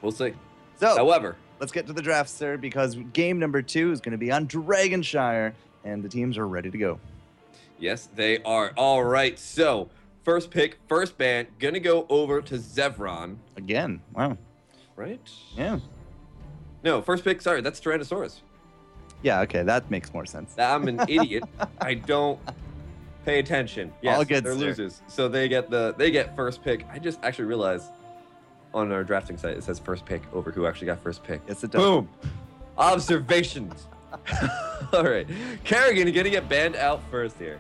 We'll see. So, however, let's get to the draft, sir, because game number 2 is going to be on Dragonshire, and the teams are ready to go. Yes, they are. All right, so first pick, first ban, gonna go over to Zeveron. Again, wow. Right? Yeah. No, first pick, sorry, that's Tryandesaurus. Yeah, okay, that makes more sense. I'm an idiot. I don't pay attention. Yes, all good, they're sir. losers. So they get first pick. I just actually realized on our drafting site it says first pick over who actually got first pick. Yes, it does. Boom. Observations. All right. Kerrigan gonna get banned out first here.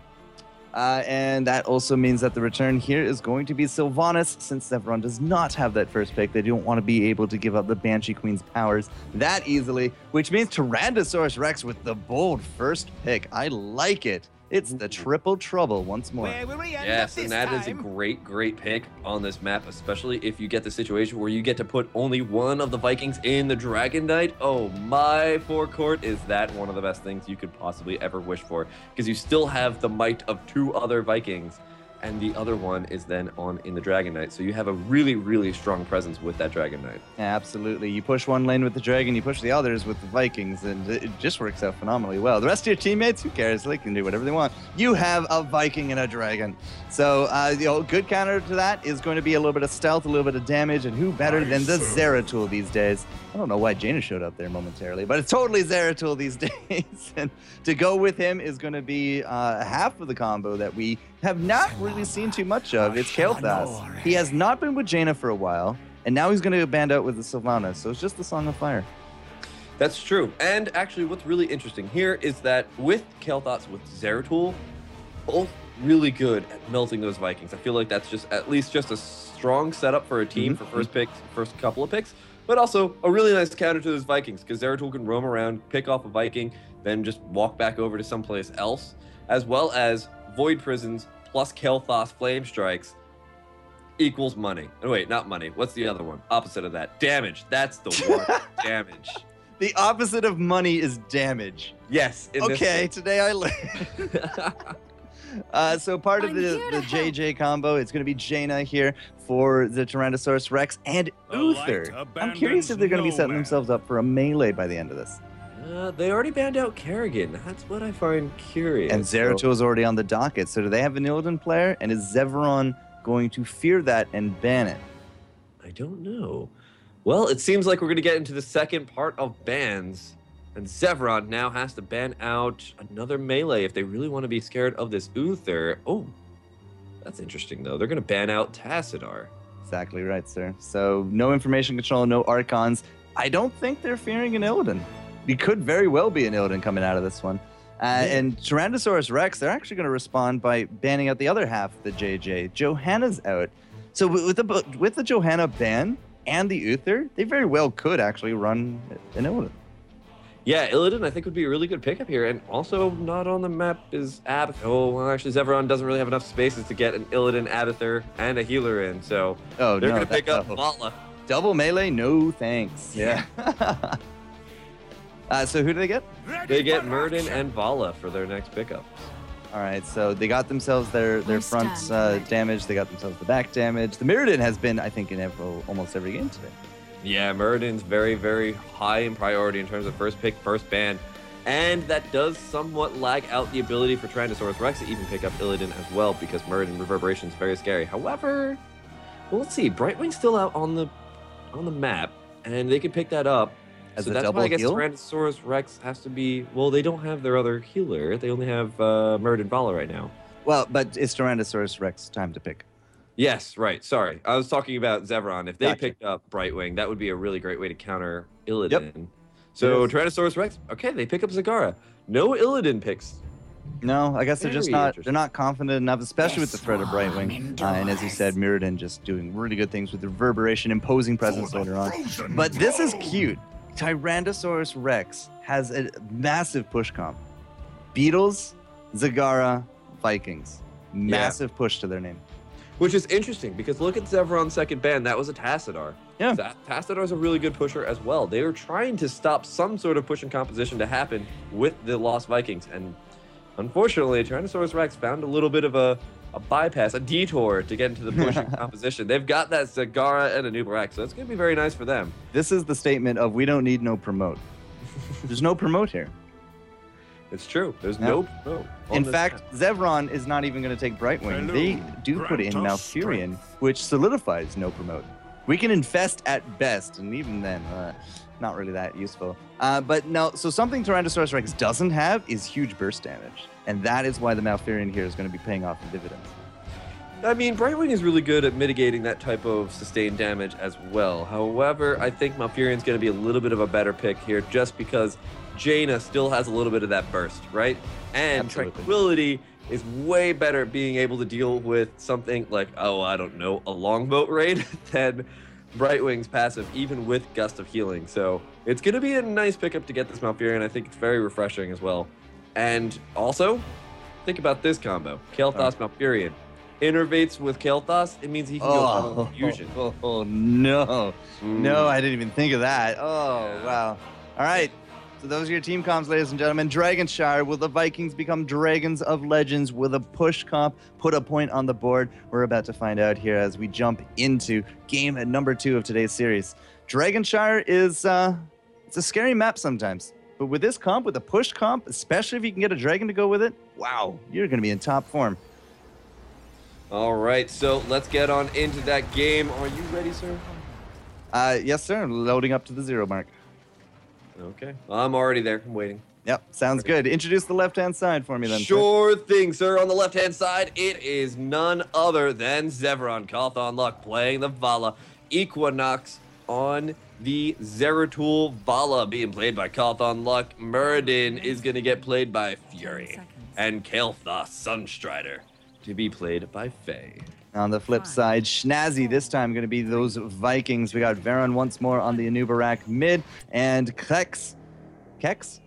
And that also means that the return here is going to be Sylvanas, since Zeveron does not have that first pick. They don't want to be able to give up the Banshee Queen's powers that easily, which means Tyrannosaurus Rex with the bold first pick. I like it. It's the triple trouble once more. Yes, and that is a great, great pick on this map, especially if you get the situation where you get to put only one of the Vikings in the Dragon Knight. Oh, my forecourt, is that one of the best things you could possibly ever wish for, because you still have the might of 2 other Vikings, and the other one is then on in the Dragon Knight. So you have a really, really strong presence with that Dragon Knight. Yeah, absolutely. You push one lane with the Dragon, you push the others with the Vikings, and it just works out phenomenally well. The rest of your teammates, who cares? They can do whatever they want. You have a Viking and a Dragon. So, good counter to that is going to be a little bit of stealth, a little bit of damage, and who better than the Zeratul these days? I don't know why Jaina showed up there momentarily, but it's totally Zeratul these days. And to go with him is going to be half of the combo that we have not really seen too much of. It's Kael'thas. He has not been with Jaina for a while, and now he's going to band out with the Sylvanas, so it's just the Song of Fire. That's true. And actually, what's really interesting here is that with Kael'thas, with Zeratul, both really good at melting those Vikings. I feel like that's just at least just a strong setup for a team for first couple of picks, but also a really nice counter to those Vikings, because Zeratul can roam around, pick off a Viking, then just walk back over to someplace else, as well as Void Prisons plus Kael'thas Flame Strikes equals money. Oh, wait, not money. What's the other one? Opposite of that. Damage. That's the one. Damage. The opposite of money is damage. Yes. Okay, today I learned. So part of the JJ combo, it's going to be Jaina here for the Tyrannosaurus Rex and Uther. I'm curious if they're going to be setting themselves up for a melee by the end of this. They already banned out Kerrigan. That's what I find curious. And Zeratul is already on the docket. So do they have an Illidan player? And is Zeveron going to fear that and ban it? I don't know. Well, it seems like we're going to get into the second part of bans. And Zeveron now has to ban out another melee if they really want to be scared of this Uther. Oh, that's interesting, though. They're going to ban out Tassadar. Exactly right, sir. So no information control, no Archons. I don't think they're fearing an Illidan. It could very well be an Illidan coming out of this one. And Tyrannosaurus Rex, they're actually going to respond by banning out the other half of the JJ. Johanna's out. So with the Johanna ban and the Uther, they very well could actually run an Illidan. Yeah, Illidan I think would be a really good pickup here, and also not on the map is Abathur. Oh, well, actually Zeveron doesn't really have enough spaces to get an Illidan, Abathur, and a healer in, so they're going to pick up Vala. Double melee? No thanks. Yeah. So who do they get? They get Murden and Vala for their next pickup. All right, so they got themselves their front damage. They got themselves the back damage. The Mirrodin has been, I think, in almost every game today. Yeah, Murden's very, very high in priority in terms of first pick, first ban. And that does somewhat lag out the ability for Tyrannosaurus Rex to even pick up Illidan as well, because Murden Reverberation is very scary. However, well, let's see. Brightwing's still out on the map, and they can pick that up. As so a that's double why I guess heal? Tyrannosaurus Rex has to be... Well, they don't have their other healer. They only have Murden Vala right now. Well, but it's Tyrannosaurus Rex time to pick. Yes, right. Sorry. I was talking about Zeveron. If they Gotcha. picked up Brightwing, that would be a really great way to counter Illidan. Yep. So Yes. Tyrannosaurus Rex, okay, they pick up Zagara. No Illidan picks. No, I guess they're just Very not. interesting. They're not confident enough, especially with the threat of Brightwing. And as you said, Mirrodin just doing really good things with the Reverberation, imposing presence later on. But this is cute. Tyrannosaurus Rex has a massive push comp. Beetles, Zagara, Vikings. Massive push to their name. Which is interesting, because look at Zeveron's second ban. That was a Tassadar. Yeah. Tassadar's a really good pusher as well. They were trying to stop some sort of pushing composition to happen with the Lost Vikings. And unfortunately, Tyrannosaurus Rex found a little bit of a a bypass, a detour to get into the pushing composition. They've got that Zagara and a Nubarak, so it's going to be very nice for them. This is the statement of we don't need no promote. There's no promote here. It's true. There's no promote. In fact, Zeveron is not even going to take Brightwing. They do put in Malfurion, which solidifies no promote. We can infest at best, and even then, not really that useful. But no, so something Tryandesaurus Rex doesn't have is huge burst damage. And that is why the Malfurion here is going to be paying off in dividends. I mean, Brightwing is really good at mitigating that type of sustained damage as well. However, I think Malfurion's going to be a little bit of a better pick here just because Jaina still has a little bit of that burst, right? And Absolutely. Tranquility is way better at being able to deal with something like, oh, I don't know, a longboat raid than Brightwing's passive, even with Gust of Healing. So it's going to be a nice pickup to get this Malfurion. I think it's very refreshing as well. And also, think about this combo. Kael'thas Malfurion. Innervates with Kael'thas, it means he can go on fusion. Oh, no. No, I didn't even think of that. Oh, Yeah. wow. All right. So those are your team comps, ladies and gentlemen. Dragonshire, will the Vikings become Dragons of Legends? Will a push comp put a point on the board? We're about to find out here as we jump into game number 2 of today's series. Dragonshire is it's a scary map sometimes. But with this comp, with a push comp, especially if you can get a dragon to go with it, wow, you're going to be in top form. All right, so let's get on into that game. Are you ready, sir? Yes, sir. Loading up to the 0 mark. Okay. I'm already there. I'm waiting. Yep, sounds good. Introduce the left-hand side for me then. Sure thing, sir. On the left-hand side, it is none other than Zeveron, Carthon Luck, playing the Vala. Equinox on the Zeratul Vala, being played by Carthon Luck. Muradin is going to get played by Fury. And Kael'thas Sunstrider to be played by Faye. On the flip side, Schnazzy this time going to be those Vikings. We got Veron once more on the Anubarak mid, and Kex?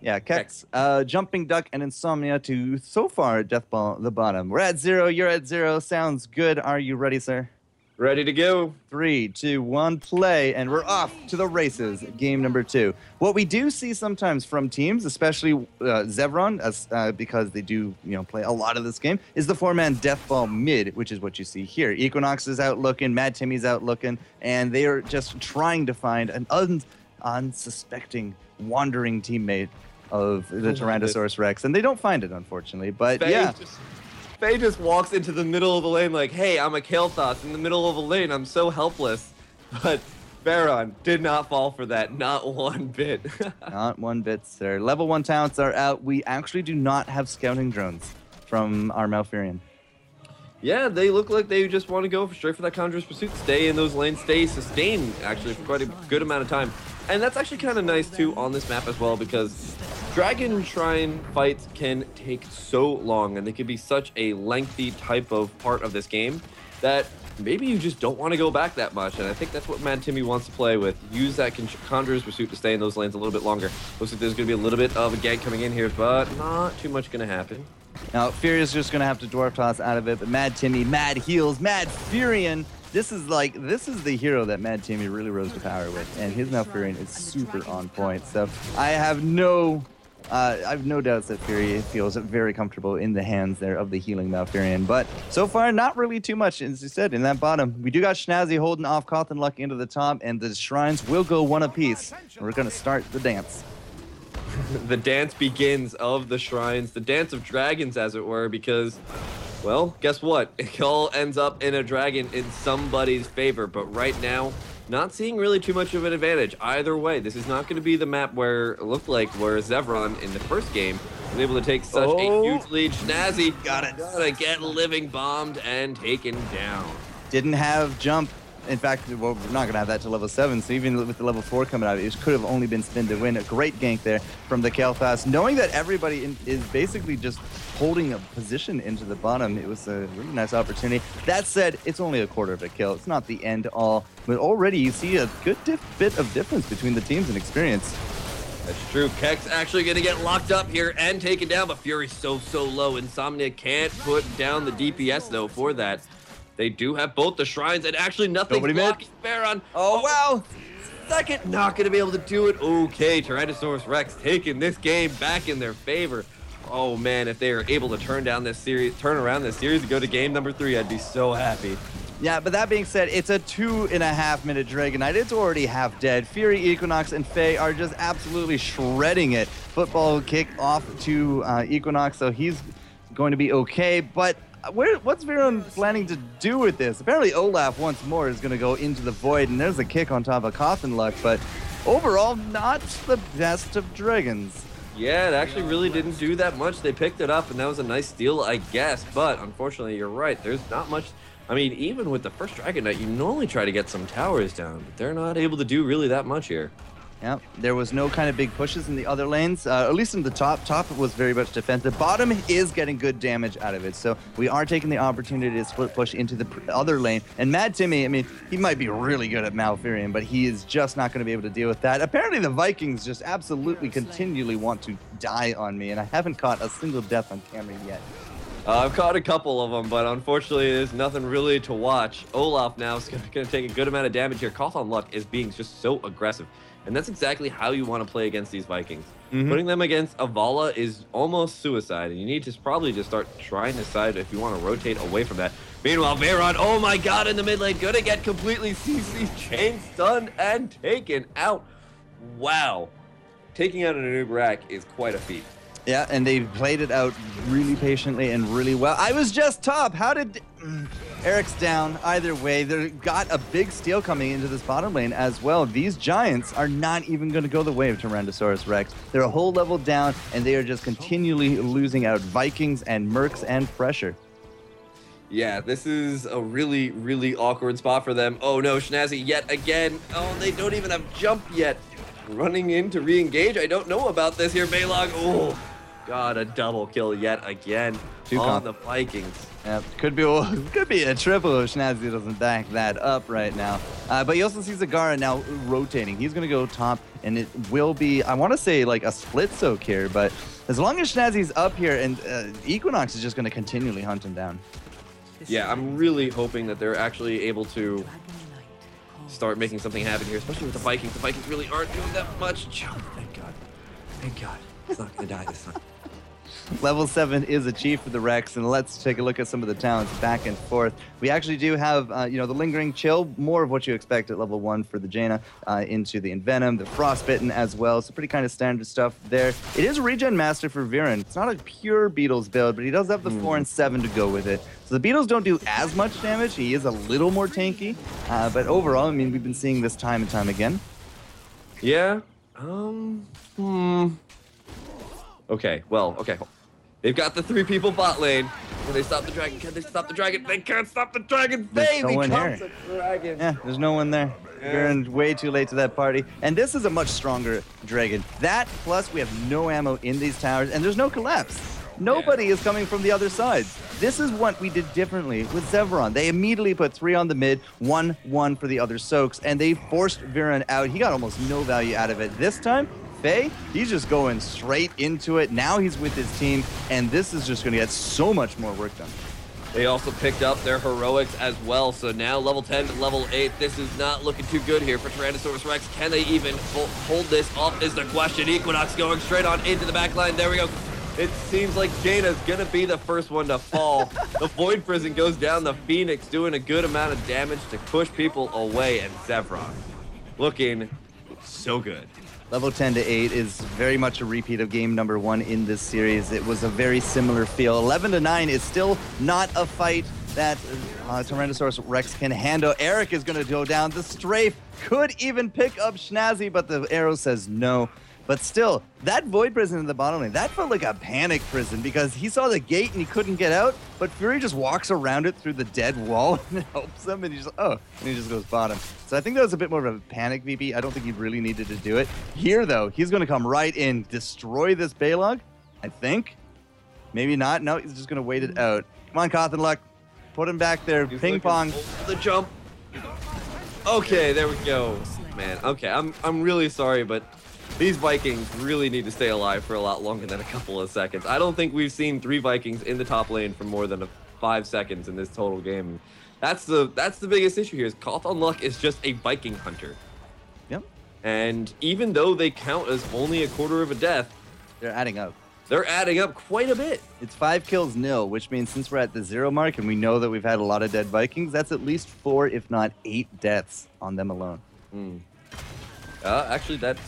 Yeah, Kex. Jumping Duck and Insomnia to, so far, Deathball the bottom. We're at 0, you're at 0. Sounds good. Are you ready, sir? Ready to go. 3, 2, 1, play, and we're off to the races. Game number 2. What we do see sometimes from teams, especially Zeveron, because they do play a lot of this game, is the 4-man Deathball mid, which is what you see here. Equinox is out looking, Mad Timmy's out looking, and they are just trying to find an unsuspecting, wandering teammate of the Tyrannosaurus Rex, and they don't find it, unfortunately. But Faye just walks into the middle of the lane like, hey, I'm a Kael'thas in the middle of a lane. I'm so helpless. But Veron did not fall for that. Not one bit. Not one bit, sir. Level 1 talents are out. We actually do not have scouting drones from our Malfurion. Yeah, they look like they just want to go straight for that Conjurer's Pursuit. Stay in those lanes. Stay sustained, actually, for quite a good amount of time. And that's actually kind of nice, too, on this map as well, because Dragon Shrine fights can take so long, and they can be such a lengthy type of part of this game that maybe you just don't want to go back that much. And I think that's what Mad Timmy wants to play with. Use that Conjurer's Pursuit to stay in those lanes a little bit longer. Looks like there's going to be a little bit of a gank coming in here, but not too much going to happen. Now, Furia's just going to have to Dwarf Toss out of it, but Mad Timmy, Mad Heals, Mad Furion. This is the hero that Mad Timmy really rose to power with, and his Malfurion is super on point. So I have no doubts that Fury feels very comfortable in the hands there of the healing Malfurion. But so far, not really too much, as you said, in that bottom. We do got Schnazzy holding off Carthon Luck into the top, and the shrines will go one apiece. And we're going to start the dance. The dance begins of the shrines, the dance of dragons, as it were, because, well, guess what? It all ends up in a dragon in somebody's favor, but right now, not seeing really too much of an advantage either way. This is not going to be the map where it looked like where Zeveron in the first game was able to take such a huge lead. Schnazzy gotta get living bombed and taken down. Didn't have jump. In fact, well, we're not going to have that to level 7, so even with the level 4 coming out, it could have only been spin to win. A great gank there from the Kael'thas. Knowing that everybody is basically just holding a position into the bottom, it was a really nice opportunity. That said, it's only a quarter of a kill. It's not the end all, but already you see a good bit of difference between the teams in experience. That's true. Kex actually going to get locked up here and taken down, but Fury's so low. Insomnia can't put down the DPS, though, for that. They do have both the shrines, and actually nothing blocking Veron. Oh, wow. Second, not going to be able to do it. Okay, Tyrannosaurus Rex taking this game back in their favor. Oh man, if they are able to turn around this series and go to game number 3, I'd be so happy. Yeah, but that being said, it's a 2.5-minute Dragon Knight. It's already half dead. Fury, Equinox, and Faye are just absolutely shredding it. Football kick off to Equinox, so he's going to be okay. But what's Zeveron planning to do with this? Apparently Olaf once more is going to go into the void, and there's a kick on top of Cothenluck, but overall, not the best of dragons. Yeah, it actually really didn't do that much. They picked it up, and that was a nice steal, I guess. But unfortunately, you're right. There's not much. I mean, even with the first Dragon Knight, you normally try to get some towers down, but they're not able to do really that much here. Yeah, there was no kind of big pushes in the other lanes, at least in the top. Top was very much defensive. Bottom is getting good damage out of it, so we are taking the opportunity to split push into the other lane. And Mad Timmy, I mean, he might be really good at Malfurion, but he is just not going to be able to deal with that. Apparently the Vikings just absolutely continually want to die on me, and I haven't caught a single death on camera yet. I've caught a couple of them, but unfortunately there's nothing really to watch. Olaf now is going to take a good amount of damage here. Cothenluck is being just so aggressive. And that's exactly how you want to play against these Vikings. Putting them against Avala is almost suicide, and you need to probably just start trying to decide if you want to rotate away from that. Meanwhile, Zeveron, oh my god, in the mid lane, gonna get completely CC chain stunned and taken out. Wow. Taking out an Anub'arak is quite a feat. Yeah, and they played it out really patiently and really well. I was just top. How did... Eric's down. Either way, they've got a big steal coming into this bottom lane as well. These Giants are not even going to go the way of Tryandesaurus REKTS. They're a whole level down, and they are just continually losing out Vikings and Mercs and pressure. Yeah, this is a really, really awkward spot for them. Oh no, Snazzy yet again. Oh, they don't even have jump yet. Running in to re-engage. I don't know about this here, Balog. Oh, God, a double kill yet again on the Vikings. Yeah, could be a triple if Snazzy doesn't back that up right now. But you also see Zagara now rotating. He's going to go top, and it will be, I want to say, like a split soak here, but as long as Snazzy's up here, and Equinox is just going to continually hunt him down. Yeah, I'm really hoping that they're actually able to start making something happen here, especially with the Vikings. The Vikings really aren't doing that much. Thank God. Thank God. It's not going to die this time. Level 7 is achieved for the Rex, and let's take a look at some of the talents back and forth. We actually do have, the Lingering Chill, more of what you expect at level 1 for the Jaina, into the Envenom, the Frostbitten as well, so pretty kind of standard stuff there. It is a Regen Master for Zeveron. It's not a pure Beetles build, but he does have the 4 and 7 to go with it. So the Beetles don't do as much damage. He is a little more tanky, but overall, I mean, we've been seeing this time and time again. Yeah. Okay, well, okay. They've got the 3 people bot lane. Can they stop the dragon? Can they stop the dragon? They can't stop the dragon. There's no one becomes here. a dragon. Yeah, there's no one there. You're way too late to that party. And this is a much stronger dragon. That, plus we have no ammo in these towers, and there's no collapse. Nobody is coming from the other side. This is what we did differently with Zeveron. They immediately put 3 on the mid, 1-1 for the other soaks, and they forced Zeveron out. He got almost no value out of it. This time, Faye, he's just going straight into it. Now he's with his team, and this is just going to get so much more work done. They also picked up their heroics as well, so now level 10 to level 8. This is not looking too good here for Tryandesaurus REKTS. Can they even hold this off is the question. Equinox going straight on into the back line. There we go. It seems like Jaina's going to be the first one to fall. The Void Prison goes down. The Phoenix doing a good amount of damage to push people away, and Zeveron looking so good. Level 10 to 8 is very much a repeat of game number 1 in this series. It was a very similar feel. 11 to 9 is still not a fight that Tryandesaurus REKTS can handle. Eric is going to go down. The strafe could even pick up Snazzy, but the arrow says no. But still, that Void Prison in the bottom lane, that felt like a panic prison because he saw the gate and he couldn't get out, but Fury just walks around it through the dead wall and helps him, and he's like, oh, and he just goes bottom. So I think that was a bit more of a panic VP. I don't think he really needed to do it. Here, though, he's going to come right in, destroy this Balog, I think. Maybe not. No, he's just going to wait it out. Come on, Cothenluck. Put him back there. He's Ping pong. The jump. Okay, there we go. Man, okay, I'm really sorry, but these Vikings really need to stay alive for a lot longer than a couple of seconds. I don't think we've seen 3 Vikings in the top lane for more than 5 seconds in this total game. That's the biggest issue here. Is Cothenluck is just a Viking hunter. Yep. And even though they count as only a quarter of a death, they're adding up. they're adding up quite a bit. It's 5-0, which means since we're at the 0 mark and we know that we've had a lot of dead Vikings, that's at least 4, if not 8 deaths on them alone. Actually, that's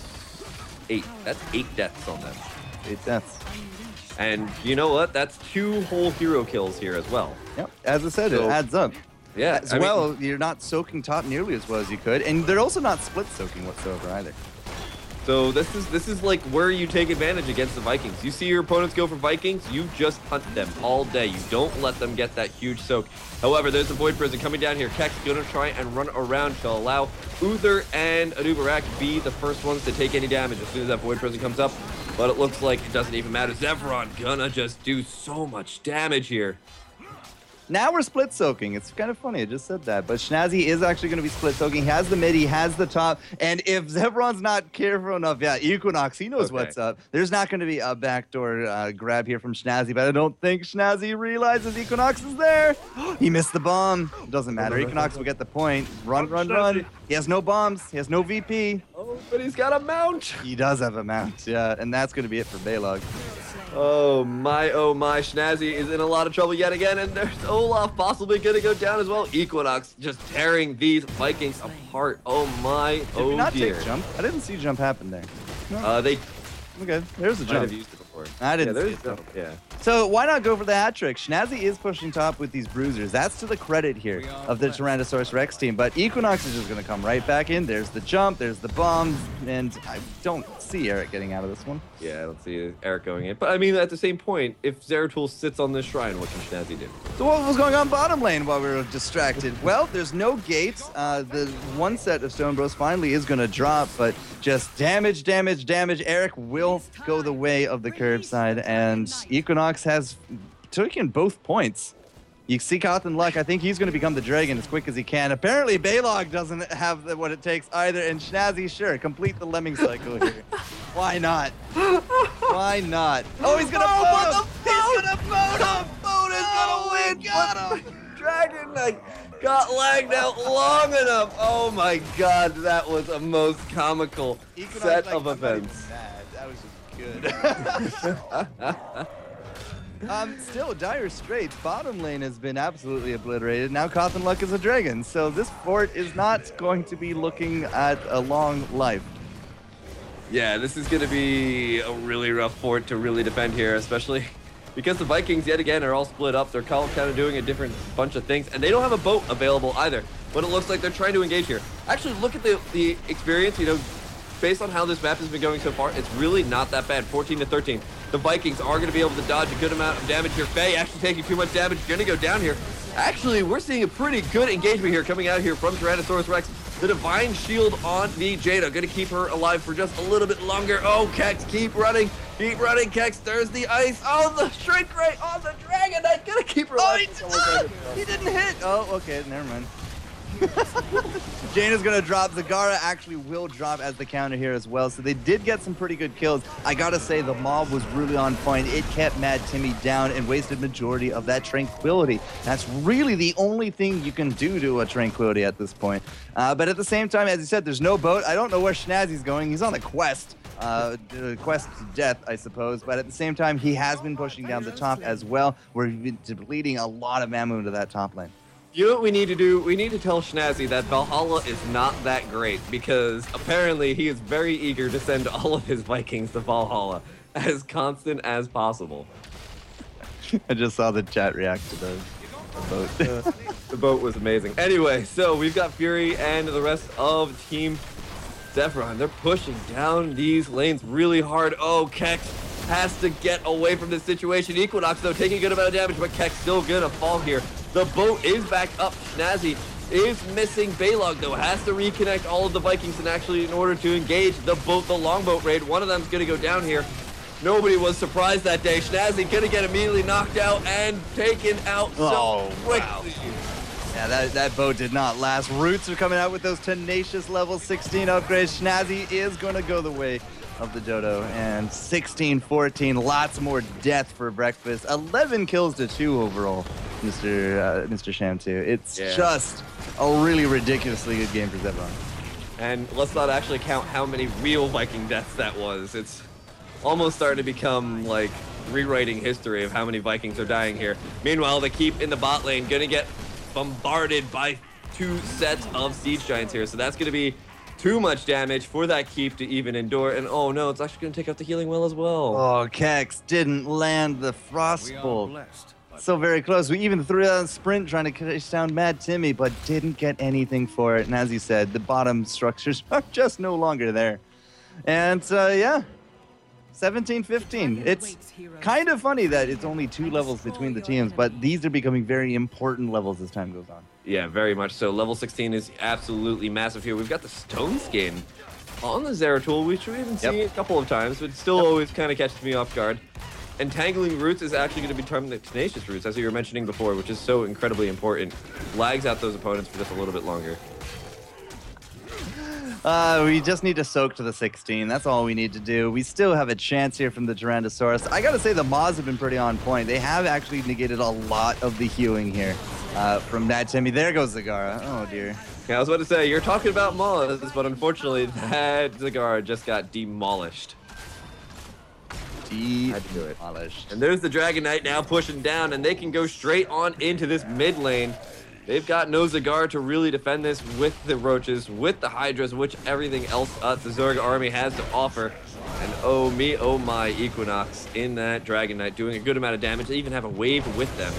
8. That's 8 deaths on them. 8 deaths. And you know what? That's 2 whole hero kills here as well. Yep. As I said, it adds up. Yeah. As well, you're not soaking top nearly as well as you could, and they're also not split soaking whatsoever either. So this is like where you take advantage against the Vikings. You see your opponents go for Vikings, you just hunt them all day. You don't let them get that huge soak. However, there's the Void Prison coming down here. Kek's gonna try and run around to allow Uther and Anubarak be the first ones to take any damage as soon as that Void Prison comes up. But it looks like it doesn't even matter. Zeveron gonna just do so much damage here. Now we're split soaking. It's kind of funny. I just said that. But Snazzy is actually going to be split soaking. He has the mid, he has the top. And if Zeveron's not careful enough, yeah, Equinox, he knows what's up. There's not going to be a backdoor grab here from Snazzy, but I don't think Snazzy realizes Equinox is there. He missed the bomb. It doesn't matter. Equinox will get the point. Run, run, run. He has no bombs. He has no VP. Oh, but he's got a mount. He does have a mount, yeah. And that's going to be it for Balog. Oh my, Snazzy is in a lot of trouble yet again, and there's Olaf possibly gonna go down as well. Equinox just tearing these Vikings apart. Oh my, Did we not dear. take jump? I didn't see jump happen there. No. They okay, there's the might jump. have used it before. I didn't yeah, see there's it. jump. Yeah. So why not go for the hat trick? Snazzy is pushing top with these bruisers. That's to the credit here of the Tryandesaurus Rex team. But Equinox is just going to come right back in. There's the jump, there's the bombs, and I don't see Eric getting out of this one. Yeah, I don't see Eric going in. But I mean, at the same point, if Zeratul sits on this shrine, what can Snazzy do? So what was going on bottom lane while we were distracted? Well, there's no gates. The one set of Stone Bros finally is going to drop, but just damage, damage, damage. Eric will go the way of the curbside, and Equinox has taken both points. You see Cotton Luck, I think he's going to become the dragon as quick as he can. Apparently, Balog doesn't have what it takes either, and Snazzy, sure, complete the lemming cycle here. Why not? Why not? Oh, he's going to boat him! He's going to boat him! Boat is gonna win! Got him! Dragon Knight got lagged out long enough. Oh my god, that was a most comical set of events. That was just good. Still, dire straits. Bottom lane has been absolutely obliterated. Now Cotton Luck is a dragon, so this fort is not going to be looking at a long life. Yeah, this is going to be a really rough fort to really defend here, especially because the Vikings, yet again, are all split up. They're all kind of doing a different bunch of things, and they don't have a boat available either, but it looks like they're trying to engage here. Actually, look at the experience, you know, based on how this map has been going so far, it's really not that bad. 14-13. The Vikings are going to be able to dodge a good amount of damage here. Faye actually taking too much damage, going to go down here. Actually, we're seeing a pretty good engagement here coming out here from Tyrannosaurus Rex. The Divine Shield on the Jada, going to keep her alive for just a little bit longer. Oh, Kex, keep running, Kex. There's the ice. Oh, the Shrink Ray on the Dragon Knight, going to keep her alive. He didn't hit. Oh, okay, never mind. Jane is going to drop. Zagara actually will drop as the counter here as well. So they did get some pretty good kills. I got to say, the mob was really on point. It kept Mad Timmy down and wasted majority of that tranquility. That's really the only thing you can do to a tranquility at this point. But at the same time, as you said, there's no boat. I don't know where Snazzy's going. He's on the quest. Quest to death, I suppose. But at the same time, he has been pushing down the top as well. We're depleting a lot of ammo into that top lane. You know what we need to do? We need to tell Snazzy that Valhalla is not that great, because apparently he is very eager to send all of his Vikings to Valhalla as constant as possible. I just saw the chat react to the boat. The boat was amazing. Anyway, so we've got Fury and the rest of Team Zeveron. They're pushing down these lanes really hard. Oh, Kex has to get away from this situation. Equinox, though, taking a good amount of damage, but Kex still gonna fall here. The boat is back up. Snazzy is missing. Balog, though, has to reconnect all of the Vikings, and actually, in order to engage the boat, the longboat raid, one of them's gonna go down here. Nobody was surprised that day. Snazzy gonna get immediately knocked out and taken out so quickly. Wow. Yeah, that boat did not last. Roots are coming out with those tenacious level 16 upgrades. Snazzy is gonna go the way of the dodo, and 16-14, lots more death for breakfast. 11 kills to 2 overall, Mr. Sham 2. It's just a really ridiculously good game for Zeveron. And let's not actually count how many real Viking deaths that was. It's almost starting to become like rewriting history of how many Vikings are dying here. Meanwhile, the keep in the bot lane gonna get bombarded by 2 sets of siege giants here, so that's gonna be too much damage for that keep to even endure. And oh no, it's actually gonna take out the healing well as well. Oh, Kex didn't land the Frostbolt. So very close. We even threw out a sprint trying to chase down Mad Timmy, but didn't get anything for it. And as you said, the bottom structures are just no longer there. And yeah, 17-15. It's kind of funny that it's only 2 levels between the teams, but these are becoming very important levels as time goes on. Yeah, very much so. Level 16 is absolutely massive here. We've got the Stone Skin on the Zeratul, which we've been seeing a couple of times, but still always kind of catches me off guard. Entangling Roots is actually going to be targeting the Tenacious Roots, as you were mentioning before, which is so incredibly important. Lags out those opponents for just a little bit longer. We just need to soak to the 16. That's all we need to do. We still have a chance here from the Tyrannosaurus. I gotta say the Maws have been pretty on point. They have actually negated a lot of the healing here from Mad Timmy. There goes Zagara. Oh dear. Yeah, I was about to say, you're talking about Maws, but unfortunately that Zagara just got demolished. Demolished. And there's the Dragon Knight now pushing down, and they can go straight on into this mid lane. They've got no Zagar to really defend this with the Roaches, with the Hydras, which everything else the Zerg army has to offer. And oh me, oh my, Equinox in that Dragon Knight doing a good amount of damage. They even have a wave with them.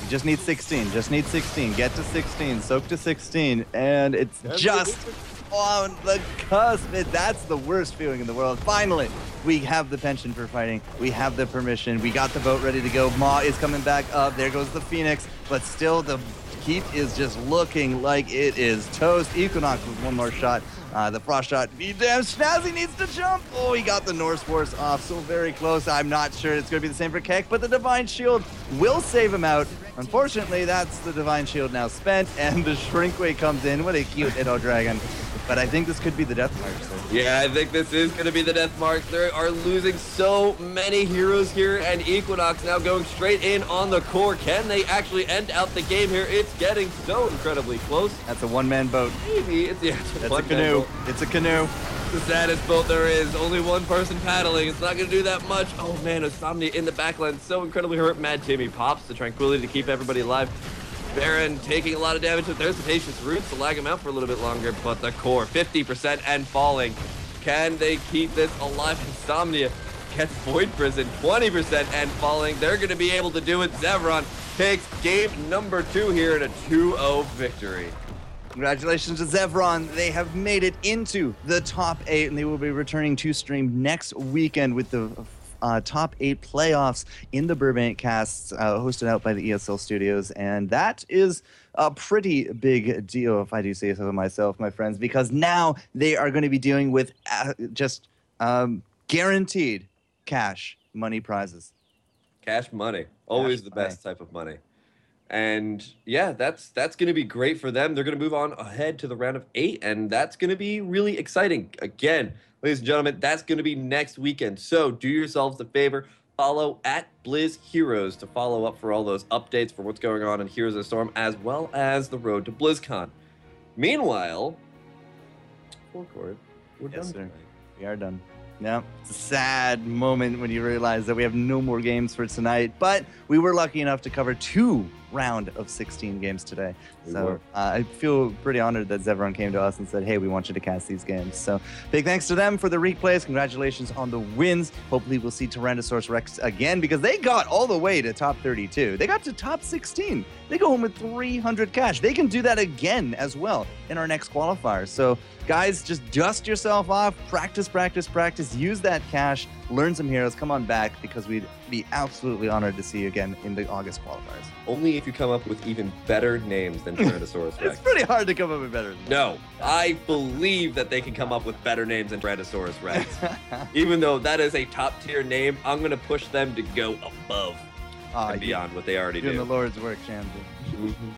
You just need 16. Just need 16. Get to 16. Soak to 16. And it's just on the cusp. That's the worst feeling in the world. Finally, we have the pension for fighting. We have the permission. We got the boat ready to go. Maw is coming back up. There goes the Phoenix. But still, the keep is just looking like it is toast. Equinox with one more shot. The frost shot. Damn, Snazzy needs to jump. Oh, he got the Norse Force off. So very close. I'm not sure it's going to be the same for Keck, but the Divine Shield will save him out. Unfortunately, that's the Divine Shield now spent, and the Shrinkway comes in. What a cute Edo Dragon. But I think this could be the death mark, sir. Yeah, I think this is going to be the death mark. They are losing so many heroes here, and Equinox now going straight in on the core. Can they actually end out the game here? It's getting so incredibly close. That's a one-man boat. Maybe. It's a canoe. It's a canoe. The saddest boat there is. Only one person paddling. It's not going to do that much. Oh, man, Insomnia in the backline. So incredibly hurt. Mad Timmy pops the Tranquility to keep everybody alive. Baron taking a lot of damage. There's the Tenacious Roots to lag him out for a little bit longer, but the core 50% and falling. Can they keep this alive? Insomnia gets Void Prison 20% and falling. They're going to be able to do it. Zeveron takes game number 2 here in a 2-0 victory. Congratulations to Zeveron. They have made it into the top 8, and they will be returning to stream next weekend with the top 8 playoffs in the Burbank casts, hosted out by the ESL Studios. And that is a pretty big deal, if I do say so myself, my friends, because now they are going to be dealing with just guaranteed cash money prizes. Cash money. Always the best type of money. And yeah, that's going to be great for them. They're going to move on ahead to the round of 8, and that's going to be really exciting. Again, ladies and gentlemen, that's going to be next weekend. So do yourselves a favor, follow at Blizz Heroes to follow up for all those updates for what's going on in Heroes of the Storm, as well as the road to BlizzCon. Meanwhile, FourCourt, we're done tonight. We are done. Yeah, it's a sad moment when you realize that we have no more games for tonight, but we were lucky enough to cover 2 round of 16 games today. So I feel pretty honored that Zeveron came to us and said, hey, we want you to cast these games. So big thanks to them for the replays. Congratulations on the wins. Hopefully we'll see Tryandesaurus REKTS again, because they got all the way to top 32. They got to top 16. They go home with 300 cash. They can do that again as well in our next qualifier. So guys, just dust yourself off, practice, practice, practice, use that cash, learn some heroes, come on back, because we'd be absolutely honored to see you again in the August qualifiers. Only if you come up with even better names than Tyrannosaurus REKTS. It's pretty hard to come up with better than that. No, I believe that they can come up with better names than Tyrannosaurus REKTS. Even though that is a top tier name, I'm going to push them to go above and beyond what they already do. Doing the Lord's work, Shamsi.